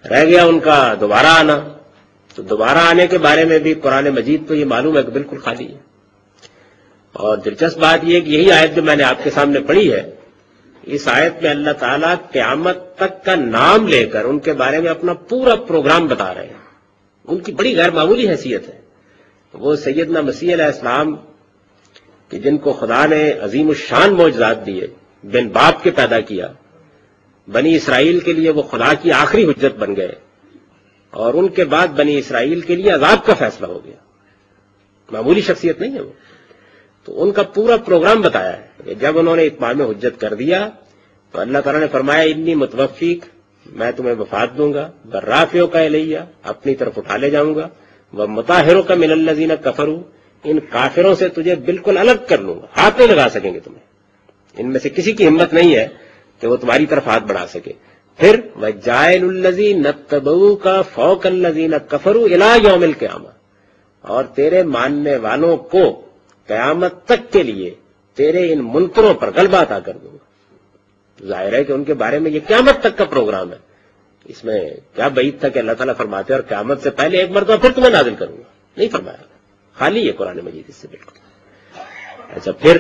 رہ گیا ان کا دوبارہ آنا، تو دوبارہ آنے کے بارے میں بھی قرآن مجید تو یہ معلوم ہے کہ بالکل خالی ہے۔ اور دلچسپ بات یہ کہ یہی آیت جو میں نے آپ کے سامنے پڑھی ہے، اس آیت میں اللہ تعالیٰ قیامت تک کا نام لے کر ان کے بارے میں اپنا پورا پروگرام بتا رہے ہیں۔ ان کی بڑی غیر معمولی حیثیت ہے۔ وہ سیدنا مسیح علیہ السلام کہ جن کو خدا نے عظیم الشان معجزات دیے، بن باپ کے پیدا کیا، بنی اسرائیل کے لیے وہ خدا کی آخری حجت بن گئے، اور ان کے بعد بنی اسرائیل کے لیے عذاب کا فیصلہ ہو گیا۔ معمولی شخصیت نہیں ہے وہ۔ تو ان کا پورا پروگرام بتایا ہے کہ جب انہوں نے اتمام حجت کر دیا تو اللہ تعالیٰ نے فرمایا انی متوفیک، میں تمہیں وفات دوں گا، برافیوں کا الیہ، اپنی طرف اٹھا لے جاؤں گا، وہ مطہروں کا من الذین کفروا، ان کافروں سے تجھے بالکل الگ کر لوں گا، ہاتھ نہیں لگا سکیں گے تمہیں، ان میں سے کسی کی ہمت نہیں ہے کہ وہ تمہاری طرف ہاتھ بڑھا سکے۔ پھر وجائل الذین اتبعوک فوق الذین کفروا الی یوم القیامہ، اور تیرے ماننے والوں کو قیامت تک کے لیے تیرے ان منکروں پر غلبہ عطا کر دوں گا۔ ظاہر ہے کہ ان کے بارے میں یہ قیامت تک کا پروگرام ہے، اس میں کیا بعید تھا کہ اللہ تعالیٰ فرماتے اور قیامت سے پہلے ایک مرتبہ پھر تمہیں نازل کروں گا، نہیں فرمایا، خالی ہے قرآن مجید اس سے بالکل۔ اچھا، پھر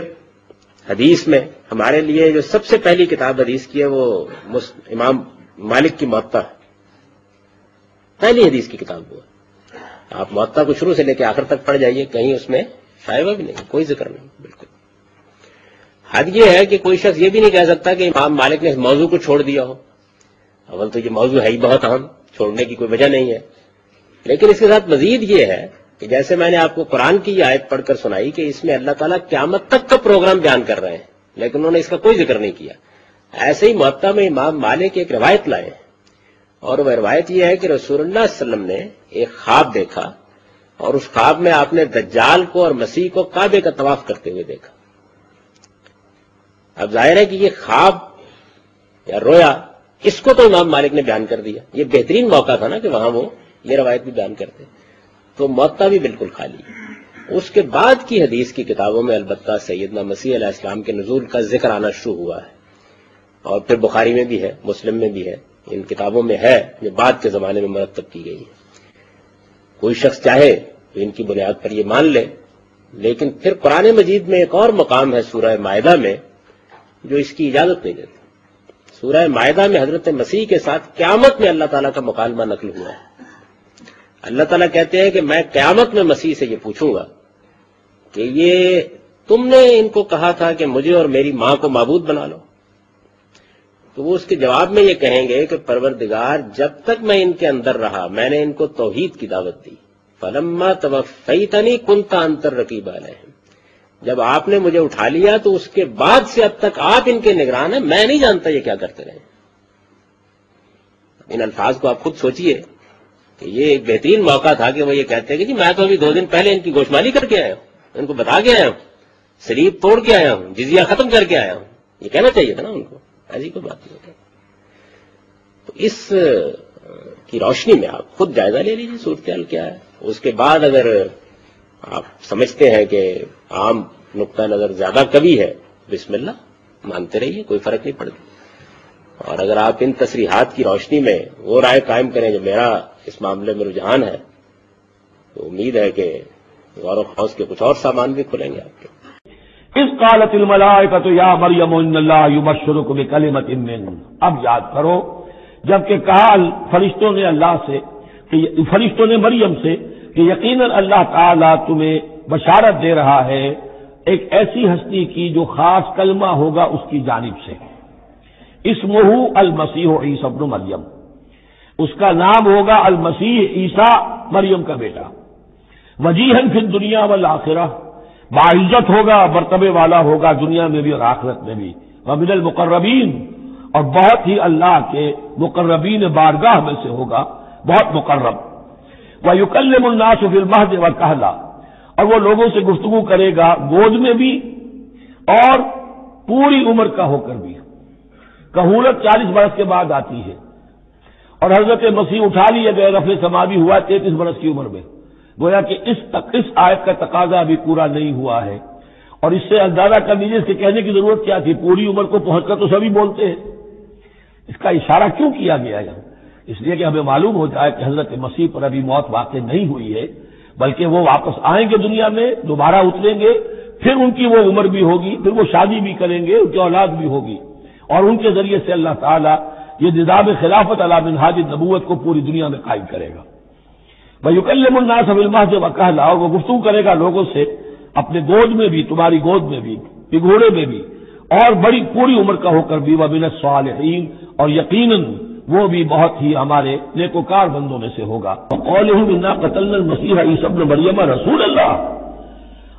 حدیث میں ہمارے لیے جو سب سے پہلی کتاب حدیث کی ہے وہ امام مالک کی موطا ہے، پہلی حدیث کی کتاب وہ ہے۔ آپ موطا کو شروع سے لے کے آخر تک پڑھ جائیے، کہیں اس میں شائبہ بھی نہیں، کوئی ذکر نہیں بالکل۔ حد یہ ہے کہ کوئی شخص یہ بھی نہیں کہہ سکتا کہ امام مالک نے اس موضوع کو چھوڑ دیا ہو، اول تو یہ موضوع ہے ہی بہت اہم، چھوڑنے کی کوئی وجہ نہیں ہے۔ لیکن اس کے ساتھ مزید یہ ہے کہ جیسے میں نے آپ کو قرآن کی یہ آیت پڑھ کر سنائی کہ اس میں اللہ تعالیٰ قیامت تک کا پروگرام بیان کر رہے ہیں، لیکن انہوں نے اس کا کوئی ذکر نہیں کیا۔ ایسے ہی موطا میں امام مالک ایک روایت لائے ہیں، اور وہ روایت یہ ہے کہ رسول اللہ صلی اللہ علیہ وسلم نے ایک خواب دیکھا، اور اس خواب میں آپ نے دجال کو اور مسیح کو کعبے کا طواف کرتے ہوئے دیکھا۔ اب ظاہر ہے کہ یہ خواب یا رویا، اس کو تو امام مالک نے بیان کر دیا، یہ بہترین موقع تھا نا کہ وہاں وہ یہ روایت بھی بیان کرتے، تو موطا بھی بالکل خالی ہے۔ اس کے بعد کی حدیث کی کتابوں میں البتہ سیدنا مسیح علیہ السلام کے نزول کا ذکر آنا شروع ہوا ہے، اور پھر بخاری میں بھی ہے، مسلم میں بھی ہے، ان کتابوں میں ہے جو بعد کے زمانے میں مرتب کی گئی ہے۔ کوئی شخص چاہے تو ان کی بنیاد پر یہ مان لے، لیکن پھر قرآن مجید میں ایک اور مقام ہے سورہ مائدہ میں جو اس کی اجازت نہیں دیتا۔ سورہ مائدہ میں حضرت مسیح کے ساتھ قیامت میں اللہ تعالیٰ کا مکالمہ نقل ہوا ہے۔ اللہ تعالیٰ کہتے ہیں کہ میں قیامت میں مسیح سے یہ پوچھوں گا کہ یہ تم نے ان کو کہا تھا کہ مجھے اور میری ماں کو معبود بنا لو، تو وہ اس کے جواب میں یہ کہیں گے کہ پروردگار جب تک میں ان کے اندر رہا میں نے ان کو توحید کی دعوت دی، فلما توفیتنی کنت انت الرقیب علیہم، جب آپ نے مجھے اٹھا لیا تو اس کے بعد سے اب تک آپ ان کے نگران ہیں، میں نہیں جانتا یہ کیا کرتے رہے۔ ان الفاظ کو آپ خود سوچئے کہ یہ ایک بہترین موقع تھا کہ وہ یہ کہتے ہیں کہ جی میں تو ابھی 2 دن پہلے ان کی گوشمالی کر کے آیا ہوں، ان کو بتا کے آیا ہوں، سلیب توڑ کے آیا ہوں، جزیہ ختم کر کے آیا ہوں، یہ کہنا چاہیے تھا نا ان کو، ایسی کوئی بات نہیں ہے۔ تو اس کی روشنی میں آپ خود جائزہ لے لیجیے صورتحال کیا ہے۔ اس کے بعد اگر آپ سمجھتے ہیں کہ عام نقطہ نظر زیادہ قوی ہے، بسم اللہ مانتے رہیے، کوئی فرق نہیں پڑتا۔ اور اگر آپ ان تصریحات کی روشنی میں وہ رائے قائم کریں جو میرا اس معاملے میں رجحان ہے، تو امید ہے کہ غور و خوض کے کچھ اور سامان بھی کھلیں گے آپ کے۔ اذ قالت الملائکۃ یا مریم ان اللہ یبشرک بکلمۃ منہ، اب یاد کرو جبکہ کہا فرشتوں نے اللہ سے، فرشتوں نے مریم سے کہ یقیناً اللہ تعالیٰ تمہیں بشارت دے رہا ہے ایک ایسی ہستی کی جو خاص کلمہ ہوگا اس کی جانب سے، اسمہ المسیح عیسی ابن مریم، اس کا نام ہوگا المسیح عیسیٰ مریم کا بیٹا، وجیہاً فی الدنیا والآخرہ، باعزت ہوگا، مرتبے والا ہوگا دنیا میں بھی اور آخرت میں بھی، ومن المقربین، اور بہت ہی اللہ کے مقربین بارگاہ میں سے ہوگا، بہت مقرب، وَيُكَلِّمُ النَّاسُ فِي الْمَهْدِ وَالْكَهْلَةِ، اور وہ لوگوں سے گفتگو کرے گا گود میں بھی اور پوری عمر کا ہو کر بھی۔ کہولت 40 برس کے بعد آتی ہے، اور حضرت مسیح اٹھا لیے گئے، رفع سماوی ہوا 33 برس کی عمر میں، گویا کہ اس آیت کا تقاضا ابھی پورا نہیں ہوا ہے، اور اس سے اندازہ کر لیجیے اس کے کہنے کی ضرورت کیا تھی، پوری عمر کو پہنچ کر تو سبھی بولتے ہیں، اس کا اشارہ کیوں کیا گیا ہے اس لیے کہ ہمیں معلوم ہو جائے کہ حضرت مسیح پر ابھی موت واقع نہیں ہوئی ہے، بلکہ وہ واپس آئیں گے دنیا میں، دوبارہ اتریں گے، پھر ان کی وہ عمر بھی ہوگی، پھر وہ شادی بھی کریں گے، ان کی اولاد بھی ہوگی، اور ان کے ذریعے سے اللہ تعالیٰ یہ نظام خلافت علی منہاج النبوت کو پوری دنیا میں قائم کرے گا۔ وَيُكَلِّمُ النَّاسَ بِالْمَهْدِ وَكَهْلًا، اور وہ گفتگو کرے گا لوگوں سے اپنے گود میں بھی، تمہاری گود میں بھی، پگھوڑے میں بھی، اور بڑی پوری عمر کا ہو کر بھی، وَمِنَ الصَّالِحِينَ، اور یقیناً وہ بھی بہت ہی ہمارے نیکوکار بندوں میں سے ہوگا۔ وَقَوْلِهِمْ إِنَّا قَتَلْنَا الْمَسِيحَ عِيسَى ابْنَ مَرْيَمَ رسول اللہ،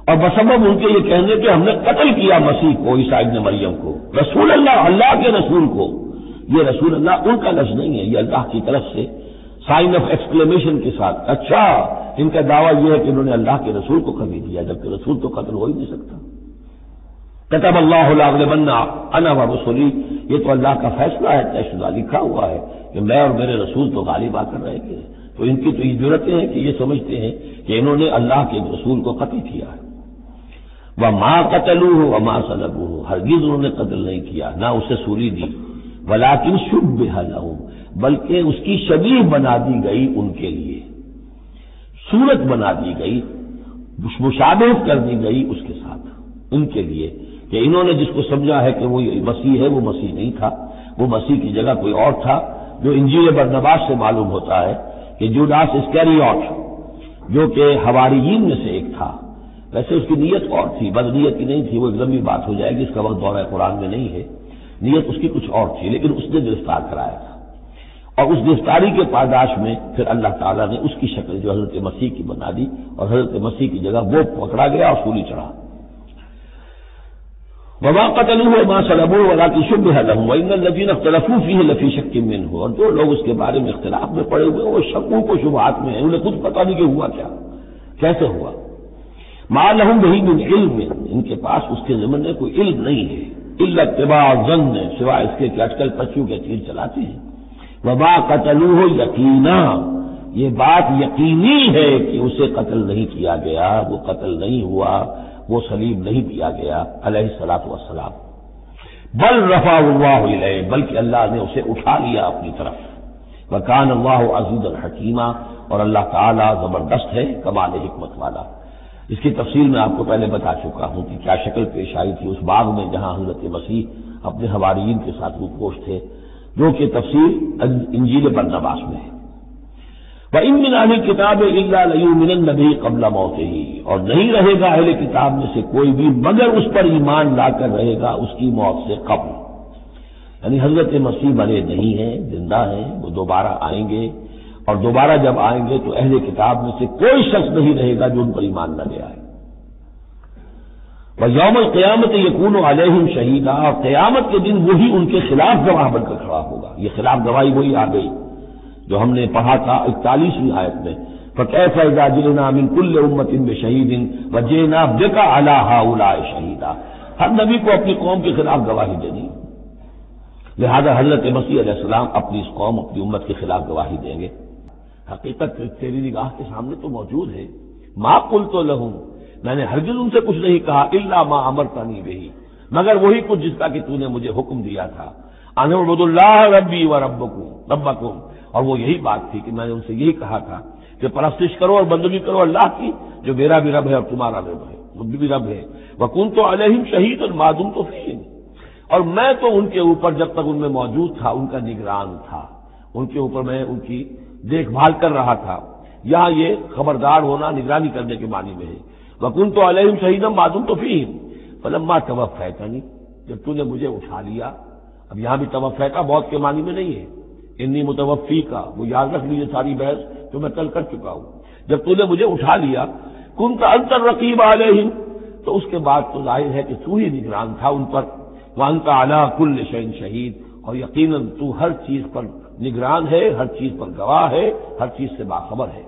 اور بسبب ان کے یہ کہنے کہ ہم نے قتل کیا مسیح کو، عیسیٰ ابن مریم کو، رسول اللہ، اللہ کے رسول کو۔ یہ رسول اللہ ان کا لفظ نہیں ہے، یہ اللہ کی طرف سے سائن آف ایکسکلیمیشن کے ساتھ، اچھا ان کا دعویٰ یہ ہے کہ انہوں نے اللہ کے رسول کو قتل کیا، جبکہ رسول تو قتل ہو ہی نہیں سکتا۔ کتب اللہ لأغلبن انا ورسلی، یہ تو اللہ کا فیصلہ ہے، طے شدہ لکھا ہوا ہے کہ میں اور میرے رسول تو غالب آ کر رہیں گے۔ تو ان کی تو یہ جرتیں ہیں کہ یہ سمجھتے ہیں کہ انہوں نے اللہ کے رسول کو قتل کیا ہے۔ وَمَا قَتَلُوهُ وَمَا صَلَبُوهُ، ہرگز انہوں نے قتل نہیں کیا، نہ اسے سولی دی، وَلَٰكِن شُبِّهَ لَهُم، بلکہ اس کی شبیہ بنا دی گئی ان کے لیے، صورت بنا دی گئی، مشابہت کر دی گئی اس کے ساتھ ان کے لیے، کہ انہوں نے جس کو سمجھا ہے کہ وہ مسیح ہے، وہ مسیح نہیں تھا، وہ مسیح کی جگہ کوئی اور تھا، جو انجیل برنباس سے معلوم ہوتا ہے کہ جوڈاس اسکریوٹ، جو کہ حواریین میں سے ایک تھا، ویسے اس کی نیت اور تھی، بد نیت کی نہیں تھی، وہ ایک لمبی بات ہو جائے گی، اس کا وقت دورہ قرآن میں نہیں ہے، نیت اس کی کچھ اور تھی، لیکن اس نے گرفتار کرایا تھا، اور اس گرفتاری کے پاداش میں پھر اللہ تعالیٰ نے اس کی شکل جو حضرت مسیح کی بنا دی، اور حضرت مسیح کی جگہ وہ پکڑا گیا اور سولی چڑھا۔ وَمَا قَتَلُوهُ وَمَا صَلَبُوهُ وَلَٰكِن شُبِّهَ لَهُمْ وَإِنَّ الَّذِينَ اخْتَلَفُوا فِيهِ لَفِي شَكٍّ مِّنْهُ، اور جو لوگ اس کے بارے میں اختلاف میں پڑے ہوئے وہ شکوک و شبہات میں ہیں، انہیں خود پتہ نہیں کہ ہوا کیا، کیسے ہوا۔ مَا لَهُم بِهِ مِنْ عِلْمٍ، ان کے پاس اس کے ضمن میں کوئی علم نہیں ہے، إِلَّا اتِّبَاعَ الظَّنِّ، سوائے اس کے کہ اٹکل پچیوں کے تیر چلاتے ہیں۔ وَمَا قَتَلُوهُ یقینا، یہ بات یقینی ہے کہ اسے قتل نہیں کیا گیا، وہ قتل نہیں ہوا، وہ صلیب نہیں دیا گیا علیہ الصلوۃ والسلام، بل رفعہ اللہ الیہ، بلکہ اللہ نے اسے اٹھا لیا اپنی طرف۔ وکان اللہ عزیزا حکیما، اور اللہ تعالی زبردست ہے، کمال حکمت والا۔ اس کی تفصیل میں آپ کو پہلے بتا چکا ہوں کہ کیا شکل پیش آئی تھی اس باغ میں جہاں حضرت مسیح اپنے حواریین کے ساتھ روپوش تھے، جو کہ تفصیل انجیل برنباس میں ہے۔ وَإِن مِّنْ أَهْلِ الْكِتَابِ إِلَّا لَيُؤْمِنَنَّ بِهِ قَبْلَ مَوْتِهِ، اور نہیں رہے گا اہل کتاب میں سے کوئی بھی مگر اس پر ایمان لا کر رہے گا اس کی موت سے قبل، یعنی حضرت مسیح مرے نہیں ہیں، زندہ ہیں، وہ دوبارہ آئیں گے، اور دوبارہ جب آئیں گے تو اہل کتاب میں سے کوئی شخص نہیں رہے گا جو ان پر ایمان نہ لے آئے۔ وَيَوْمَ الْقِيَامَةِ يَكُونُ عَلَيْهِمْ شَهِيدًا، اور قیامت کے دن وہی ان کے خلاف گواہ بن کر کھڑا ہوگا۔ یہ خلاف گواہی وہی آ گئی جو ہم نے پڑھا تھا 41ویں آیت میں، فَكَيْفَ إِذَا جِئْنَا مِن كُلِّ أُمَّةٍ بِشَهِيدٍ وَجِئْنَا بِكَ عَلَىٰ هَٰؤُلَاءِ شَهِيدًا، ہر نبی کو اپنی قوم کے خلاف گواہی دینی، لہذا حضرت مسیح علیہ السلام اپنی اس قوم، اپنی امت کے خلاف گواہی دیں گے۔ حقیقت تیری نگاہ کے سامنے تو موجود ہے، مَا قُلْتُ لَهُمْ، میں نے ہرگز ان سے کچھ نہیں کہا، إِلَّا مَا أَمَرْتَنِي بِهِ، مگر وہی کچھ جس کا کہ تو نے مجھے حکم دیا تھا، أَنِ اعْبُدُوا اللَّهَ رَبِّي وَرَبَّكُمْ، اور وہ یہی بات تھی کہ میں نے ان سے یہی کہا تھا کہ پرستش کرو اور بندگی کرو اللہ کی، جو میرا بھی رب ہے اور تمہارا رب ہے، مجھ بھی رب ہے۔ وَكُنْتُ عَلَيْهِمْ شَهِيدًا مَا دُمْتُ فِيهِمْ، اور میں تو ان کے اوپر جب تک ان میں موجود تھا ان کا نگران تھا، ان کے اوپر میں ان کی دیکھ بھال کر رہا تھا۔ یہاں یہ خبردار ہونا نگرانی کرنے کے معنی میں ہے۔ وَكُنْتُ عَلَيْهِمْ شَهِيدًا مَا دُمْتُ فِيهِمْ فَلَمَّا تَوَفَّيْتَنِي، جب تو نے مجھے اٹھا لیا، اب یہاں بھی توفیتا موت کے معنی میں نہیں ہے، انی متوفی کا، وہ یاد رکھ لیجیے ساری بحث جو میں کل کر چکا ہوں۔ جب تو نے مجھے اٹھا لیا، كنت انت الرقیب علیہم، تو اس کے بعد تو ظاہر ہے کہ تو ہی نگران تھا ان پر، وانت علی کل شیء شہید، اور یقیناً تو ہر چیز پر نگران ہے، ہر چیز پر گواہ ہے، ہر چیز سے باخبر ہے۔